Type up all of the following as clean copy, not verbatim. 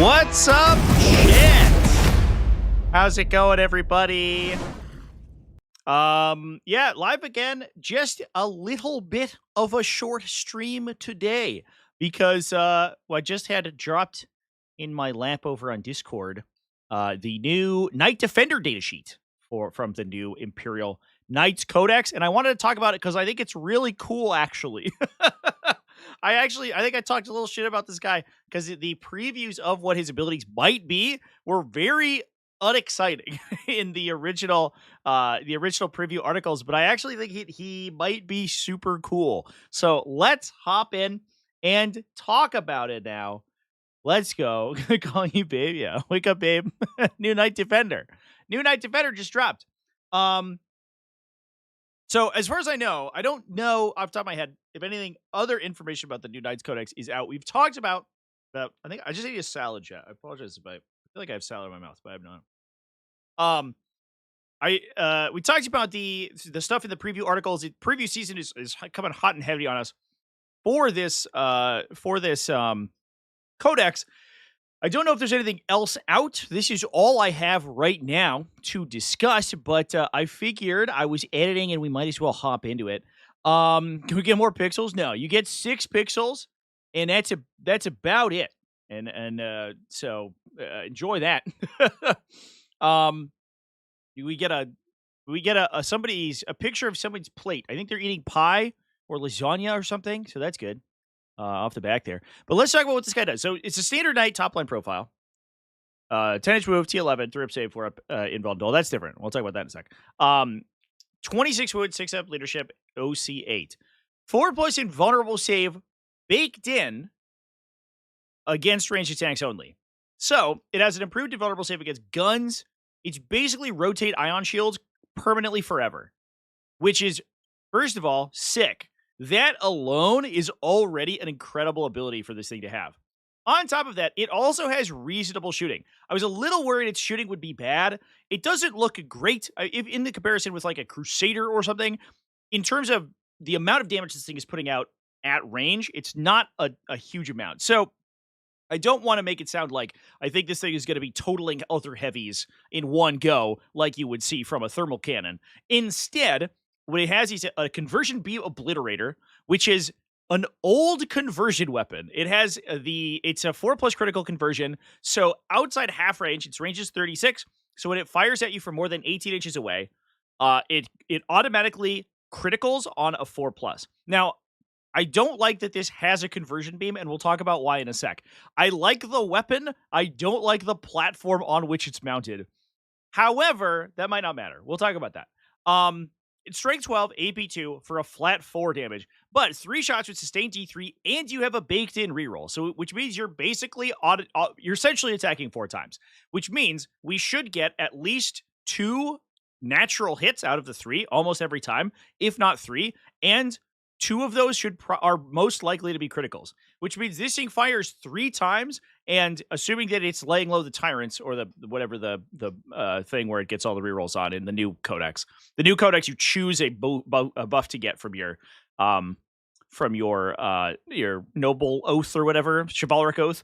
What's up, chat? How's it going, everybody? Yeah, live again. Just a little bit of a short stream today because I just had it dropped in my lap over on Discord. The new Knight Defender datasheet from the new Imperial Knights Codex, and I wanted to talk about it because I think it's really cool, actually. I think I talked a little shit about this guy because the previews of what his abilities might be were very unexciting in the original preview articles, but I actually think he might be super cool. So let's hop in and talk about it now. Let's go. Calling you babe. Yeah. Wake up, babe. New Knight Defender. New Knight Defender just dropped. So as far as I know, I don't know off the top of my head if anything other information about the new Knights Codex is out. We've talked about I think I just ate a salad chat. I apologize if I feel like I have salad in my mouth, but I have not. We talked about the stuff in the preview articles. The preview season is coming hot and heavy on us for this codex. I don't know if there's anything else out. This is all I have right now to discuss, but I figured I was editing and we might as well hop into it. Can we get more pixels? No, you get 6 pixels, and that's about it. So enjoy that. We get a picture of somebody's plate. I think they're eating pie or lasagna or something, so that's good. Off the back there. But let's talk about what this guy does. So it's a standard knight top line profile. 10-inch move, T11, 3-up save, 4-up invulnerable. That's different. We'll talk about that in a sec. 26 wood, 6-up leadership, OC8. 4+ invulnerable save baked in against ranged attacks only. So it has an improved invulnerable save against guns. It's basically rotate ion shields permanently forever, which is, first of all, sick. That alone is already an incredible ability for this thing to have. On top of that, it also has reasonable shooting. I was a little worried its shooting would be bad. It doesn't look great if in the comparison with like a Crusader or something. In terms of the amount of damage this thing is putting out at range, it's not a huge amount. So I don't want to make it sound like I think this thing is going to be totaling other heavies in one go like you would see from a thermal cannon. Instead, what it has is a conversion beam obliterator, which is an old conversion weapon. It has it's a 4+ critical conversion. So outside half range, its range is 36. So when it fires at you from more than 18 inches away, it automatically criticals on a 4+. Now, I don't like that this has a conversion beam, and we'll talk about why in a sec. I like the weapon. I don't like the platform on which it's mounted. However, that might not matter. We'll talk about that. It's strength 12, AP 2 for a flat 4 damage, but 3 shots with sustained D3, and you have a baked-in reroll. So, which means you're basically you're essentially attacking 4 times, which means we should get at least 2 natural hits out of the 3 almost every time, if not 3, and 2 of those are most likely to be criticals, which means this thing fires 3 times, and assuming that it's laying low the tyrants or the thing where it gets all the rerolls on in the new codex. The new codex, you choose a buff to get from your noble oath or whatever, chivalric oath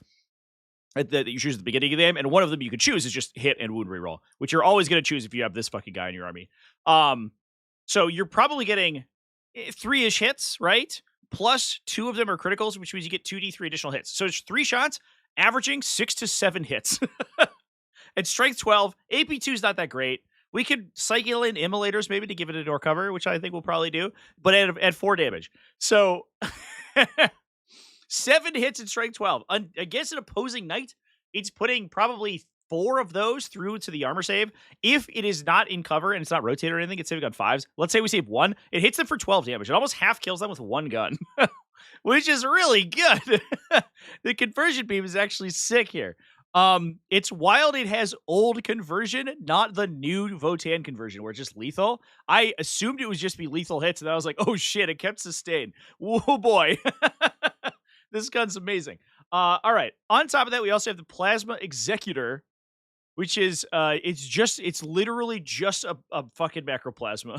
that you choose at the beginning of the game, and one of them you could choose is just hit and wound reroll, which you're always going to choose if you have this fucking guy in your army. So you're probably getting 3-ish hits, right? Plus 2 of them are criticals, which means you get 2d3 additional hits. So it's 3 shots, averaging 6 to 7 hits. It's strength 12. AP2 is not that great. We could cycle in immolators maybe to give it a door cover, which I think we'll probably do, but at 4 damage. So 7 hits in strength 12. Against an opposing knight, it's putting probably 4 of those through to the armor save. If it is not in cover and it's not rotated or anything, it's saving on 5s. Let's say we save 1. It hits them for 12 damage. It almost half kills them with 1 gun, which is really good. The conversion beam is actually sick here. It's wild it has old conversion, not the new Votan conversion where it's just lethal. I assumed it would just be lethal hits, and I was like, oh shit, it kept sustain. Whoa, boy. This gun's amazing. All right. On top of that, we also have the Plasma Executor, which is it's literally just a fucking macroplasma.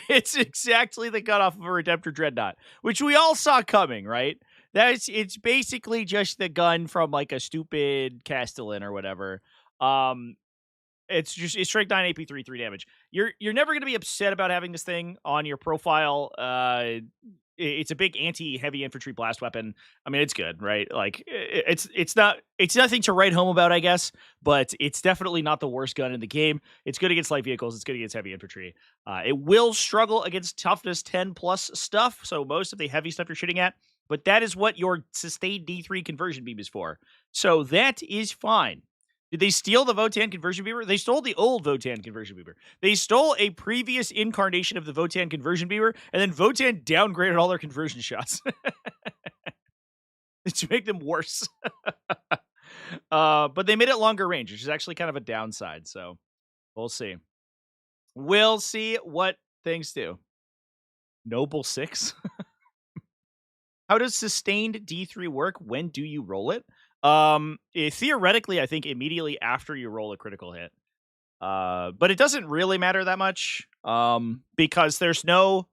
It's exactly the cutoff of a Redemptor Dreadnought, which we all saw coming, right? It's basically just the gun from like a stupid Castellan or whatever. Um, it's strength 9 AP 3 damage. You're never gonna be upset about having this thing on your profile. It's a big anti-heavy infantry blast weapon. I mean, it's good, right? Like it's nothing to write home about, I guess, but it's definitely not the worst gun in the game. It's good against light vehicles. It's good against heavy infantry. It will struggle against toughness 10 plus stuff, so most of the heavy stuff you're shooting at. But that is what your sustained D3 conversion beam is for. So that is fine. Did they steal the Votan conversion beaver? They stole the old Votan conversion beaver. They stole a previous incarnation of the Votan conversion beaver, and then Votan downgraded all their conversion shots to make them worse. But they made it longer range, which is actually kind of a downside. So we'll see. We'll see what things do. Noble 6. How does sustained D3 work? When do you roll it? Theoretically, I think immediately after you roll a critical hit. But it doesn't really matter that much. Because there's no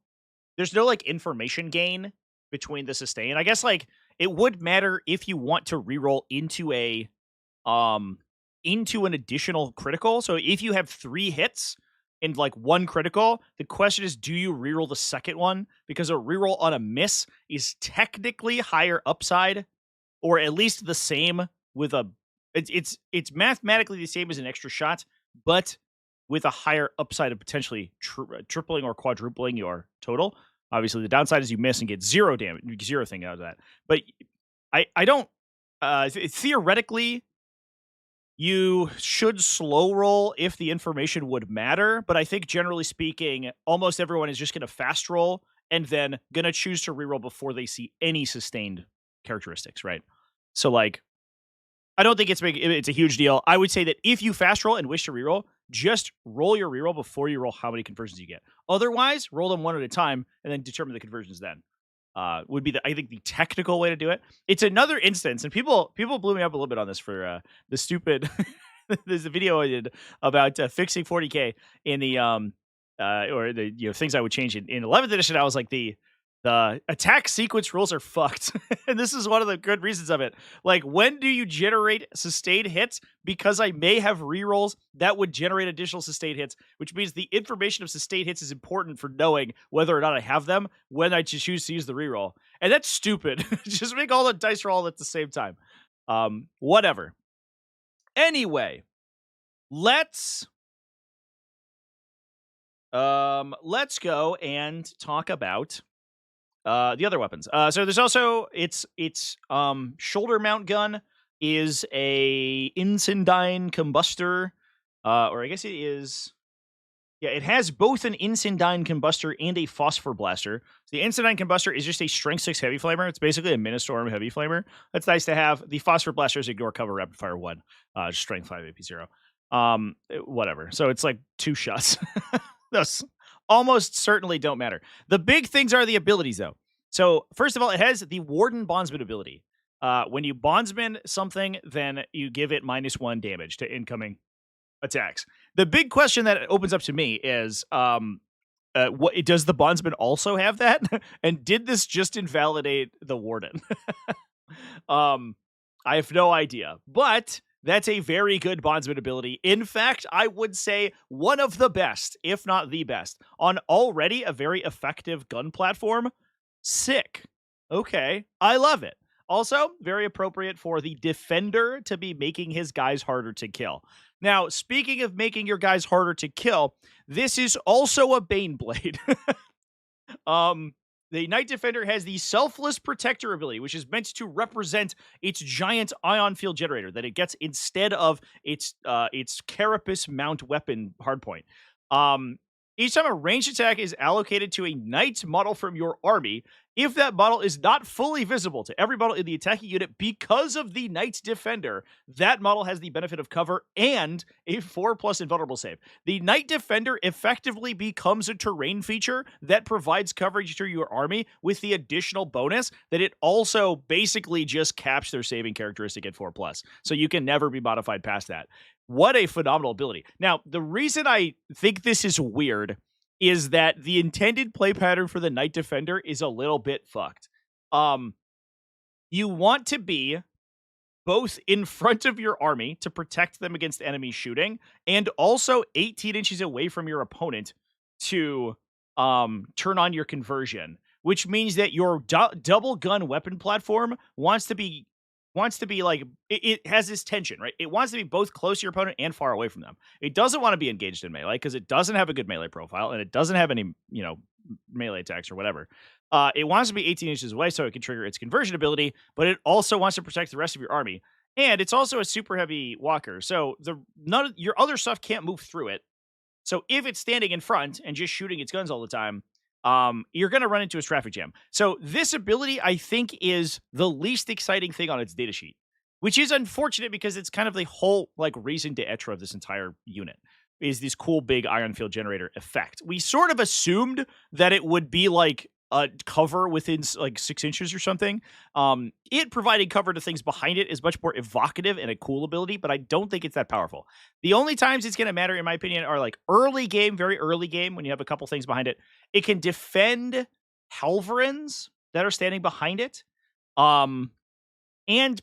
like information gain between the sustain. I guess like it would matter if you want to reroll into an additional critical. So if you have 3 hits and like 1 critical, the question is, do you reroll the second one? Because a reroll on a miss is technically higher upside, or at least the same with a. It's mathematically the same as an extra shot, but with a higher upside of potentially tripling or quadrupling your total. Obviously, the downside is you miss and get 0 damage, 0 thing out of that. But I don't. Theoretically, you should slow roll if the information would matter, but I think generally speaking, almost everyone is just going to fast roll and then going to choose to reroll before they see any sustained characteristics, right? So like, I don't think it's a huge deal. I would say that if you fast roll and wish to reroll, just roll your reroll before you roll how many conversions you get. Otherwise, roll them one at a time and then determine the conversions then. Would be I think the technical way to do it. It's another instance, and people blew me up a little bit on this for the stupid. There's a video I did about fixing 40k in the or the things I would change in 11th edition. I was like the attack sequence rules are fucked, and this is one of the good reasons of it. Like, when do you generate sustained hits? Because I may have rerolls that would generate additional sustained hits, which means the information of sustained hits is important for knowing whether or not I have them when I choose to use the reroll. And that's stupid. Just make all the dice roll at the same time. Whatever. Anyway, let's go and talk about the other weapons. So there's also its shoulder mount gun is a Incendiary combustor, or I guess it is. Yeah, it has both an Incendiary combustor and a phosphor blaster. So the Incendiary combustor is just a strength 6 heavy flamer. It's basically a Ministorm heavy flamer. That's nice to have. The phosphor blaster is ignore cover rapid fire 1, just strength 5 AP 0. Whatever. So it's like 2 shots. Those almost certainly don't matter. The big things are the abilities, though. So first of all, it has the Warden Bondsman ability. When you bondsman something, then you give it -1 damage to incoming attacks. The big question that opens up to me is, what does the bondsman also have that? And did this just invalidate the Warden? I have no idea, but that's a very good bondsman ability. In fact, I would say one of the best, if not the best, on already a very effective gun platform. Sick. Okay, I love it. Also, very appropriate for the defender to be making his guys harder to kill. Now, speaking of making your guys harder to kill, this is also a Baneblade. The Knight Defender has the Selfless Protector ability, which is meant to represent its giant ion field generator that it gets instead of its Carapace mount weapon hardpoint. Each time a ranged attack is allocated to a Knight model from your army, if that model is not fully visible to every model in the attacking unit because of the Knight Defender, that model has the benefit of cover and a 4+ invulnerable save. The Knight Defender effectively becomes a terrain feature that provides coverage to your army with the additional bonus that it also basically just caps their saving characteristic at 4+. So you can never be modified past that. What a phenomenal ability. Now, the reason I think this is weird is that the intended play pattern for the Knight Defender is a little bit fucked. you want to be both in front of your army to protect them against enemy shooting, and also 18 inches away from your opponent to turn on your conversion, which means that your double gun weapon platform wants to be like it has this tension, right? It wants to be both close to your opponent and far away from them. It doesn't want to be engaged in melee because it doesn't have a good melee profile and it doesn't have any, melee attacks or whatever. It wants to be 18 inches away so it can trigger its conversion ability, but it also wants to protect the rest of your army. And it's also a super heavy walker, so none of your other stuff can't move through it. So if it's standing in front and just shooting its guns all the time, you're going to run into a traffic jam. So this ability, I think, is the least exciting thing on its datasheet, which is unfortunate because it's kind of the whole raison d'etre of this entire unit is this cool big ion field generator effect. We sort of assumed that it would be like a cover within 6 inches or something. It providing cover to things behind it is much more evocative and a cool ability, but I don't think it's that powerful. The only times it's going to matter, in my opinion, are early game, very early game, when you have a couple things behind it. It can defend Helverins that are standing behind it. And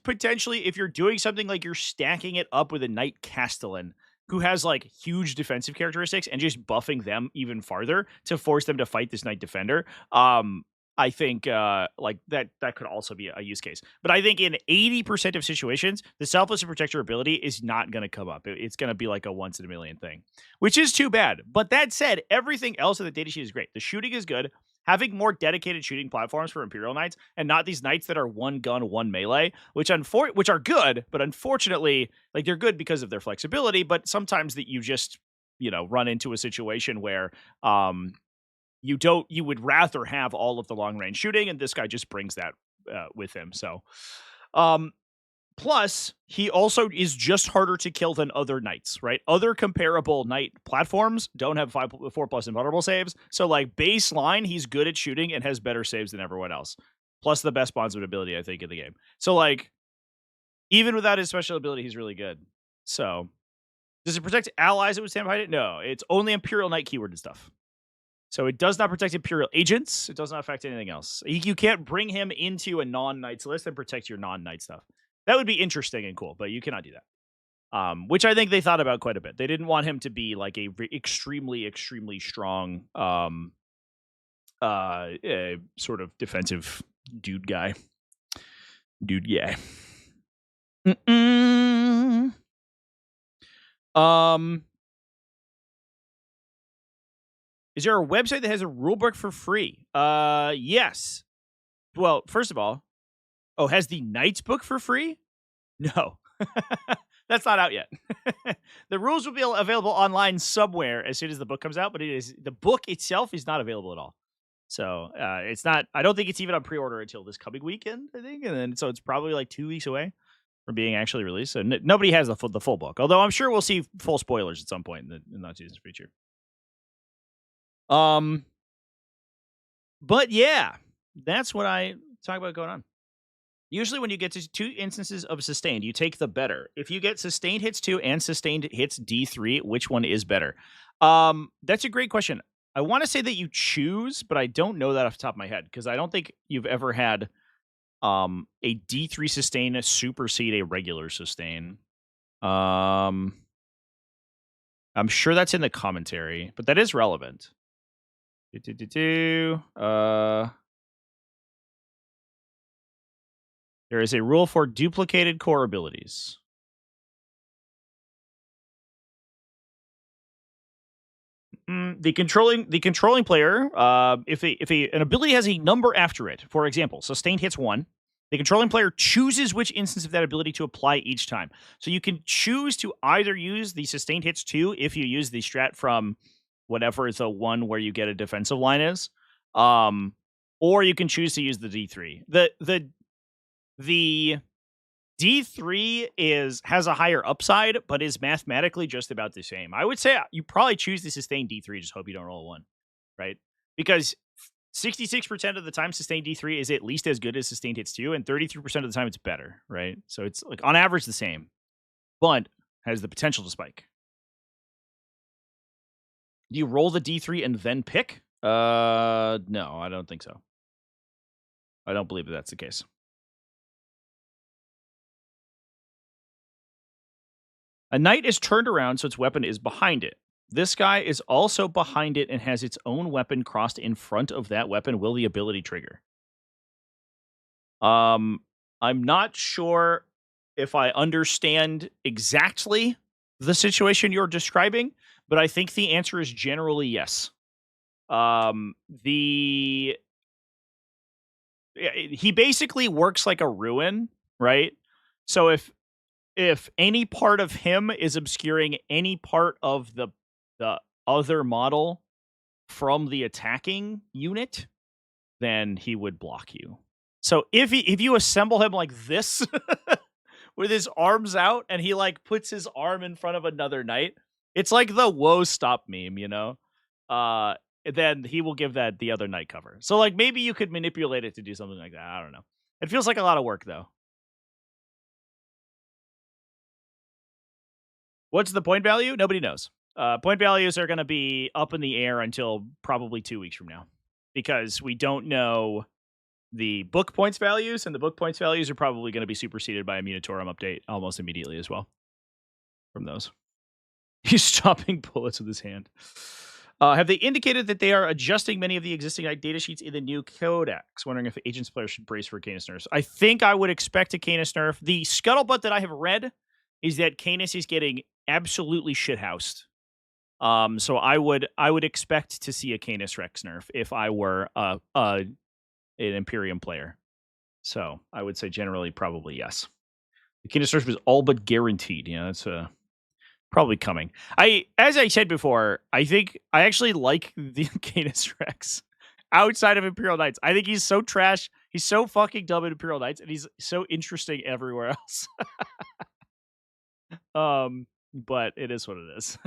potentially, if you're doing something like you're stacking it up with a Knight Castellan, who has huge defensive characteristics and just buffing them even farther to force them to fight this Knight Defender. I think that could also be a use case. But I think in 80% of situations, the Selfless and Protector ability is not going to come up. It's going to be like a once in a million thing, which is too bad. But that said, everything else in the datasheet is great. The shooting is good. Having more dedicated shooting platforms for Imperial Knights and not these knights that are one gun, one melee, which are good, but unfortunately, they're good because of their flexibility, but sometimes that you just, run into a situation where you would rather have all of the long range shooting, and this guy just brings that with him. So plus, he also is just harder to kill than other knights, right? Other comparable knight platforms don't have 4+ invulnerable saves. So, baseline, he's good at shooting and has better saves than everyone else. Plus the best bondsman ability, I think, in the game. So, even without his special ability, he's really good. So, does it protect allies that would stand behind it? No, it's only Imperial Knight keyworded stuff. So it does not protect Imperial agents. It does not affect anything else. You can't bring him into a non-Knights list and protect your non-Knight stuff. That would be interesting and cool, but you cannot do that. Which I think they thought about quite a bit. They didn't want him to be a extremely, extremely strong sort of defensive dude guy. Mm-mm. Is there a website that has a rulebook for free? Yes. Well, first of all, has the Knights book for free? No. That's not out yet. The rules will be available online somewhere as soon as the book comes out, but the book itself is not available at all. So it's not. I don't think it's even on pre-order until this coming weekend, I think, and then so it's probably 2 weeks away from being actually released. So nobody has the full book. Although I'm sure we'll see full spoilers at some point in the not too distant future. But yeah, that's what I talk about going on. Usually when you get to 2 instances of sustained, you take the better. If you get sustained hits 2 and sustained hits D3, which one is better? That's a great question. I want to say that you choose, but I don't know that off the top of my head because I don't think you've ever had a D3 sustain supersede a regular sustain. I'm sure that's in the commentary, but that is relevant. There is a rule for duplicated core abilities. The controlling player, if an ability has a number after it, for example, sustained hits 1, the controlling player chooses which instance of that ability to apply each time. So you can choose to either use the sustained hits 2 if you use the strat from whatever the one where you get a defensive line is, or you can choose to use the D3. The D3 has a higher upside, but is mathematically just about the same. I would say you probably choose the sustained D3. Just hope you don't roll a 1, right? Because 66% of the time, sustained D3 is at least as good as sustained hits 2, and 33% of the time it's better, right? So it's on average the same, but has the potential to spike. Do you roll the D3 and then pick? No, I don't think so. I don't believe that's the case. A knight is turned around, so its weapon is behind it. This guy is also behind it and has its own weapon crossed in front of that weapon. Will the ability trigger? I'm not sure if I understand exactly the situation you're describing, but I think the answer is generally yes. He basically works like a ruin, right? So if any part of him is obscuring any part of the other model from the attacking unit, then he would block you. So if you assemble him like this with his arms out and he like puts his arm in front of another knight, it's like the "whoa, stop" meme, you know? Then he will give that the other knight cover. So like maybe you could manipulate it to do something like that. I don't know. It feels like a lot of work though. What's the point value? Nobody knows. Point values are going to be up in the air until probably 2 weeks from now because we don't know the book points values, and the book points values are probably going to be superseded by a Munitorum update almost immediately as well from those. He's stopping bullets with his hand. Have they indicated that they are adjusting many of the existing data sheets in the new codex? Wondering if Agents players should brace for Canis nerfs. I think I would expect a Canis nerf. The scuttlebutt that I have read is that Canis is getting absolutely shithoused. So I would expect to see a Canis Rex nerf if I were an Imperium player. So I would say generally probably yes. The Canis nerf is all but guaranteed. Yeah, that's probably coming. As I said before, I think I actually like the Canis Rex outside of Imperial Knights. I think he's so trash. He's so fucking dumb in Imperial Knights, and he's so interesting everywhere else. But it is what it is.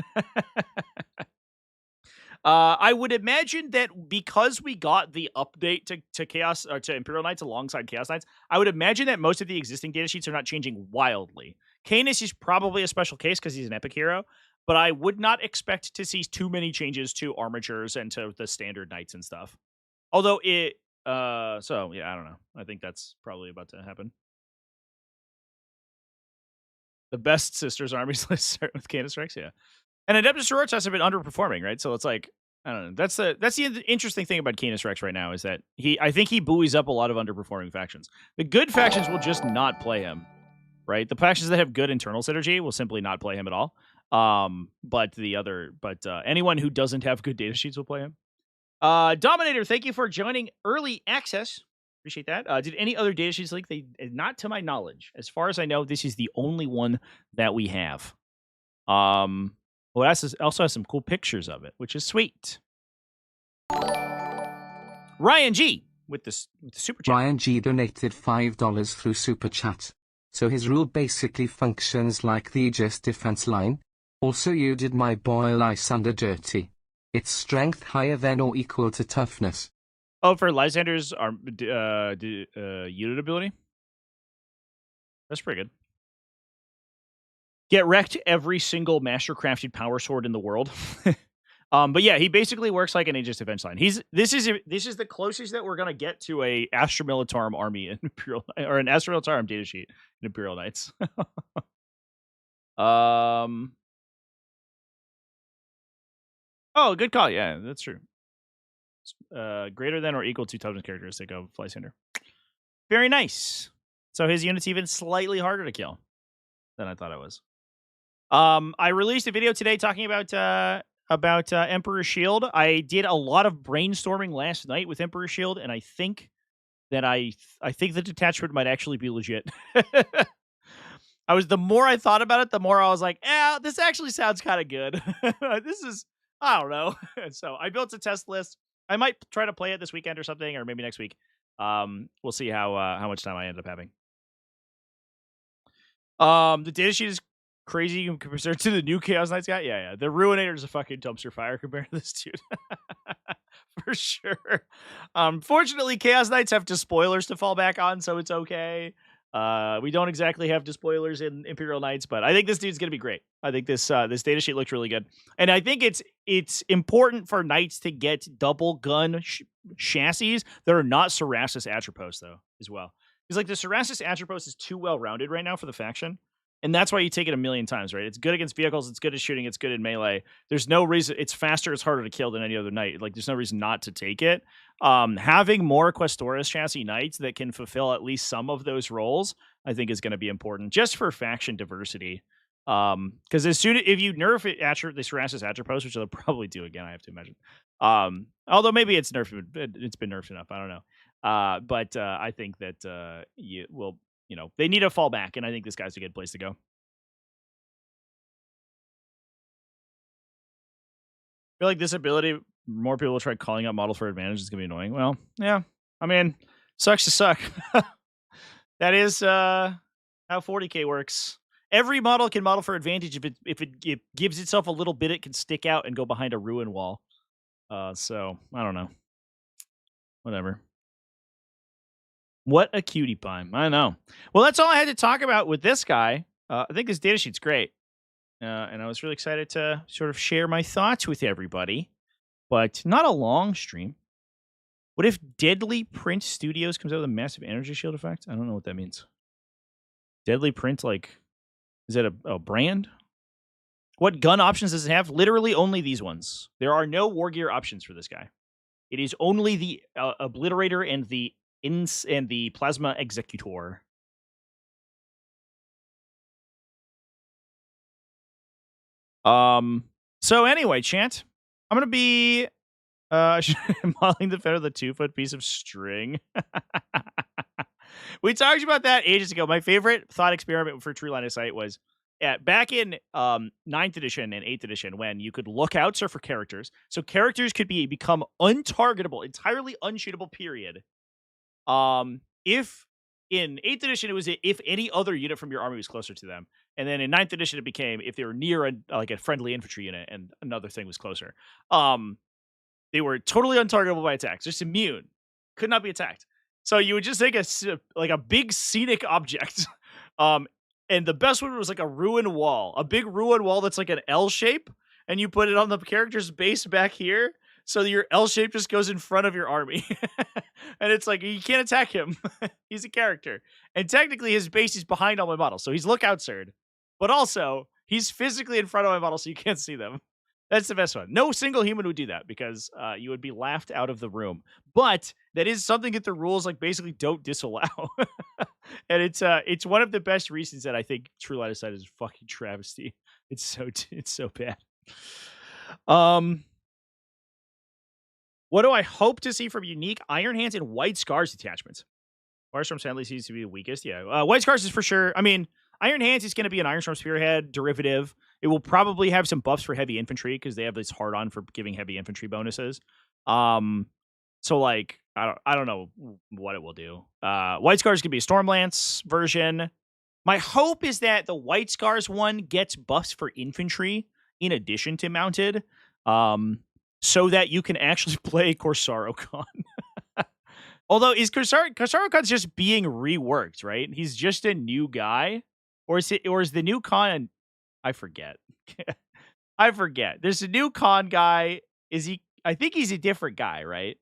I would imagine that because we got the update to Chaos or to Imperial Knights alongside Chaos Knights, I would imagine that most of the existing data sheets are not changing wildly. Canis is probably a special case because he's an epic hero, but I would not expect to see too many changes to armatures and to the standard knights and stuff. Although so yeah, I don't know. I think that's probably about to happen. The best Sisters armies list start with Canis Rex, yeah. And Adeptus Sororitas have been underperforming, right? So it's like, I don't know. That's the interesting thing about Canis Rex right now is that I think he buoys up a lot of underperforming factions. The good factions will just not play him, right? The factions that have good internal synergy will simply not play him at all. But anyone who doesn't have good data sheets will play him. Dominator, thank you for joining early access. Appreciate that. Did any other data sheets leak? Not to my knowledge. As far as I know, this is the only one that we have. Well, that also has some cool pictures of it, which is sweet. Ryan G with the super chat. Ryan G donated $5 through super chat. So his rule basically functions like the Aegis defense line. Also, you did my boy Lysander dirty. Its strength higher than or equal to toughness. Oh, for Lysander's unit ability? That's pretty good. Get wrecked every single mastercrafted power sword in the world. But yeah, he basically works like an Aegis defense line. This is the closest that we're gonna get to a Astra Militarum army in Imperial, or an Astra Militarum data sheet in Imperial Knights. Oh, good call. Yeah, that's true. Greater than or equal to toughness characteristic of Lysander. Very nice. So his unit's even slightly harder to kill than I thought it was. I released a video today talking about Emperor's Shield. I did a lot of brainstorming last night with Emperor's Shield, and I think that I think the detachment might actually be legit. The more I thought about it, the more I was like, this actually sounds kind of good. I don't know. So I built a test list. I might try to play it this weekend or something, or maybe next week. We'll see how much time I end up having. The datasheet is crazy compared to the new Chaos Knights guy. Yeah. The Ruinator is a fucking dumpster fire compared to this dude. For sure. Fortunately, Chaos Knights have despoilers to fall back on, so it's okay. We don't exactly have despoilers in Imperial Knights, but I think this dude's gonna be great. I think this datasheet looks really good, and I think it's important for Knights to get double gun chassis that are not Cerasus Atropos though as well. Because like the Cerasus Atropos is too well rounded right now for the faction, And that's why you take it a million times, right? It's good against vehicles. It's good at shooting. It's good in melee. There's no reason. It's faster. It's harder to kill than any other knight. Like, there's no reason not to take it. Having more Questoris chassis knights that can fulfill at least some of those roles, I think, is going to be important just for faction diversity. Because if you nerf it, this Rassus Atropos, which they'll probably do again, I have to imagine. Although maybe it's nerfed, it's been nerfed enough. I don't know. But I think that they need a fallback, and I think this guy's a good place to go. I feel like this ability, more people will try calling out models for advantage. It's gonna be annoying. Well, yeah. I mean, sucks to suck. That is how 40k works. Every model can model for advantage if it gives itself a little bit. It can stick out and go behind a ruin wall. So I don't know. Whatever. What a cutie pie. I know. Well, that's all I had to talk about with this guy. I think this data sheet's great. And I was really excited to sort of share my thoughts with everybody. But not a long stream. What if Deadly Print Studios comes out with a massive energy shield effect? I don't know what that means. Deadly Print, like, is that a brand? What gun options does it have? Literally only these ones. There are no war gear options for this guy. It is only the Obliterator and the Plasma Executor. So anyway, chat, I'm gonna be modeling the Fed with a 2-foot piece of string. We talked about that ages ago. My favorite thought experiment for True Line of Sight was back in 9th edition and 8th edition, when you could look out for characters. So characters could become untargetable, entirely unshootable, period. If in 8th edition, it was if any other unit from your army was closer to them. And then in 9th edition, it became if they were near a friendly infantry unit and another thing was closer. They were totally untargetable by attacks, just immune. Could not be attacked. So you would just take a big scenic object. And the best one was like a ruin wall. A big ruin wall that's like an L shape. And you put it on the character's base back here. So your L shape just goes in front of your army. And it's like, you can't attack him. He's a character. And technically his base is behind all my models. So he's lookout sirred. But also, he's physically in front of my model so you can't see them. That's the best one. No single human would do that because you would be laughed out of the room. But that is something that the rules basically don't disallow. And it's one of the best reasons that I think True Line of Sight is a fucking travesty. It's so bad. What do I hope to see from unique Iron Hands and White Scars detachments? Firestorm sadly seems to be the weakest. Yeah, White Scars is for sure. I mean, Iron Hands is going to be an Ironstorm Spearhead derivative. It will probably have some buffs for heavy infantry because they have this hard on for giving heavy infantry bonuses. So like I don't know what it will do. White Scars could be a Stormlance version. My hope is that the White Scars one gets buffs for infantry in addition to mounted, so that you can actually play Corsaro Khan. Although is Corsaro Khan's just being reworked, right? He's just a new guy, or is the new Khan? I forget. I forget. There's a new Khan guy. Is he? I think he's a different guy, right?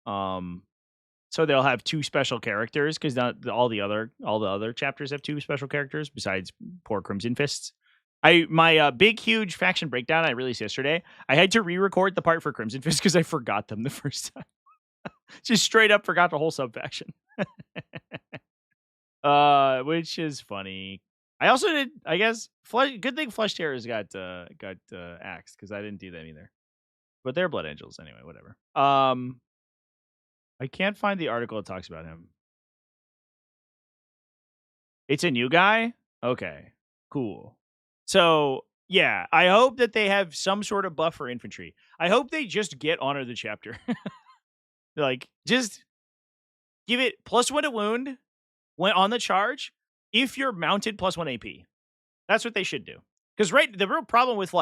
So they'll have 2 special characters because all the other chapters have 2 special characters besides poor Crimson Fists. My big huge faction breakdown I released yesterday. I had to re-record the part for Crimson Fist because I forgot them the first time. Just straight up forgot the whole sub faction. Which is funny. I also did, I guess, good thing Flesh Terrors got axed because I didn't do that either. But they're Blood Angels anyway. Whatever. I can't find the article that talks about him. It's a new guy? Okay. Cool. So, yeah, I hope that they have some sort of buff for infantry. I hope they just get Honor the Chapter. Like, just give it +1 to wound when on the charge if you're mounted +1 AP. That's what they should do. Because the real problem with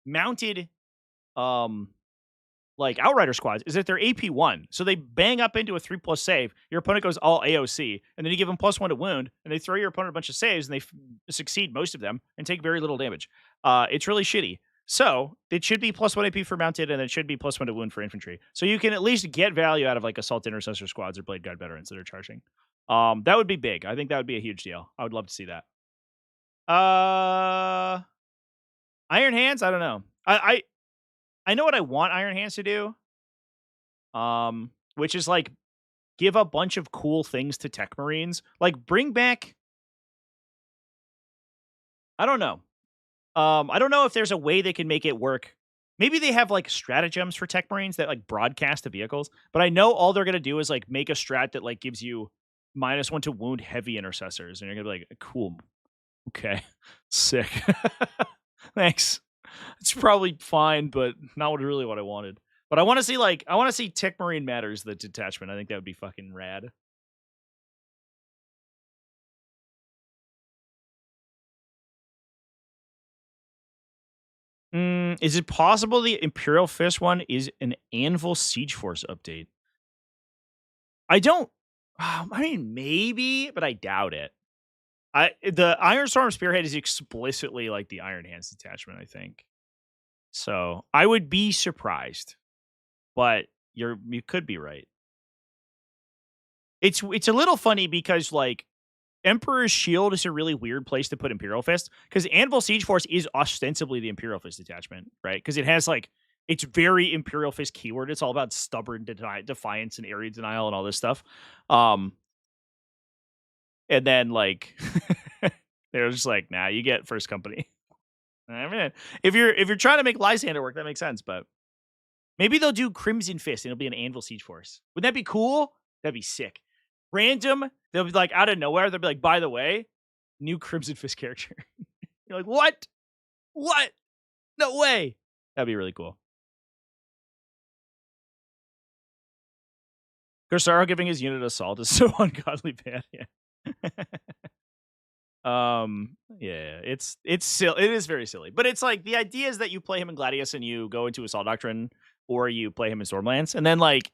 mounted Outrider squads is that they're AP1. So they bang up into a 3+ save. Your opponent goes all AOC. And then you give them +1 to wound. And they throw your opponent a bunch of saves. And they succeed most of them and take very little damage. It's really shitty. So it should be +1 AP for mounted. And it should be +1 to wound for infantry. So you can at least get value out of Assault Intercessor squads or Blade Guard veterans that are charging. That would be big. I think that would be a huge deal. I would love to see that. Iron Hands. I don't know. I know what I want Iron Hands to do. Which is like give a bunch of cool things to Tech Marines. Like bring back. I don't know. I don't know if there's a way they can make it work. Maybe they have like stratagems for Tech Marines that like broadcast to vehicles, but I know all they're gonna do is like make a strat that like gives you -1 to wound heavy intercessors, and you're gonna be like, cool, okay, sick, thanks. It's probably fine, but not really what I wanted. But I want to see Tech Marine Matters the detachment. I think that would be fucking rad. Is it possible the Imperial Fist one is an Anvil Siege Force update? I don't. I mean, maybe, but I doubt it. The Iron Storm Spearhead is explicitly like the Iron Hands detachment, I think. So I would be surprised, but you could be right. It's a little funny because like Emperor's Shield is a really weird place to put Imperial Fist because Anvil Siege Force is ostensibly the Imperial Fist detachment, right? Because it has like it's very Imperial Fist keyword. It's all about stubborn defiance and area denial and all this stuff. And then like they're just like, nah, you get first company. I mean, if you're trying to make Lysander work, that makes sense, but maybe they'll do Crimson Fist and it'll be an Anvil Siege Force. Wouldn't that be cool? That'd be sick. Random, they'll be like out of nowhere, they'll be like, by the way, new Crimson Fist character. You're like, what? What? No way. That'd be really cool. Corsaro giving his unit assault is so ungodly bad. Yeah. Yeah, it's silly. It is very silly, but it's like the idea is that you play him in Gladius and you go into Assault Doctrine, or you play him in Stormlands, and then like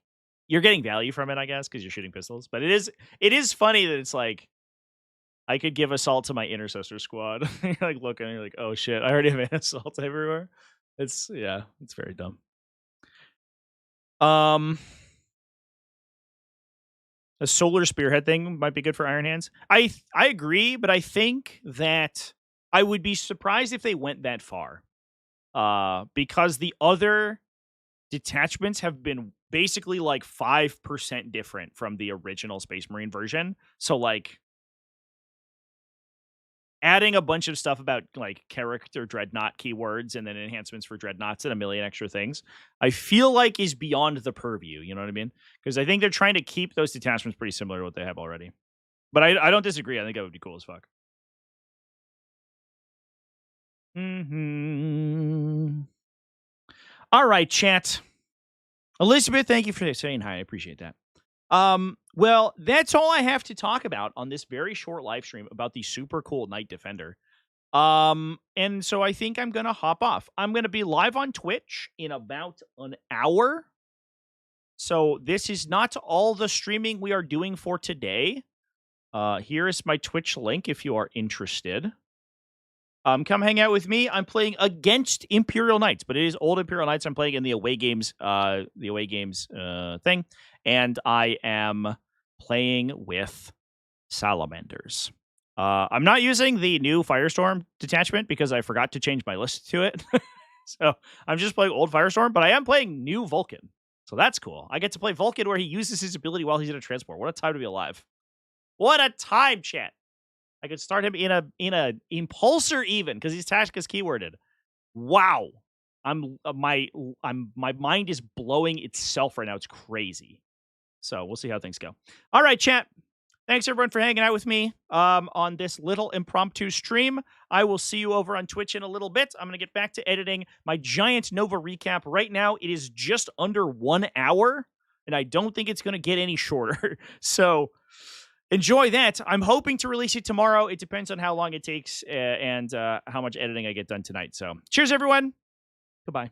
you're getting value from it, I guess, because you're shooting pistols. But it is funny that it's like I could give assault to my intercessor squad. You're like looking, and you're like, oh shit, I already have an assault everywhere. It's very dumb. A solar spearhead thing might be good for Iron Hands. I agree, but I think that I would be surprised if they went that far. Because the other detachments have been basically like 5% different from the original Space Marine version. So like adding a bunch of stuff about like character dreadnought keywords and then enhancements for dreadnoughts and a million extra things, I feel like is beyond the purview. You know what I mean? Because I think they're trying to keep those detachments pretty similar to what they have already. But I don't disagree. I think that would be cool as fuck. All right, chat. Elizabeth, thank you for saying hi. I appreciate that. Well, that's all I have to talk about on this very short live stream about the super cool Knight Defender. And so I think I'm gonna hop off. I'm gonna be live on Twitch in about an hour. So this is not all the streaming we are doing for today. Here is my Twitch link if you are interested. Come hang out with me. I'm playing against Imperial Knights, but it is old Imperial Knights. I'm playing in the away games thing, and I am playing with salamanders. I'm not using the new Firestorm detachment because I forgot to change my list to it. So I'm just playing old Firestorm, but I am playing new Vulcan. So that's cool. I get to play Vulcan where he uses his ability while he's in a transport. What a time to be alive. What a time, chat. I could start him in a impulsor even because he's Tacticus keyworded. Wow. My mind is blowing itself right now. It's crazy. So we'll see how things go. All right, chat. Thanks everyone for hanging out with me on this little impromptu stream. I will see you over on Twitch in a little bit. I'm going to get back to editing my giant Nova recap. Right now, it is just under 1 hour, and I don't think it's going to get any shorter. So enjoy that. I'm hoping to release it tomorrow. It depends on how long it takes and how much editing I get done tonight. So cheers, everyone. Goodbye.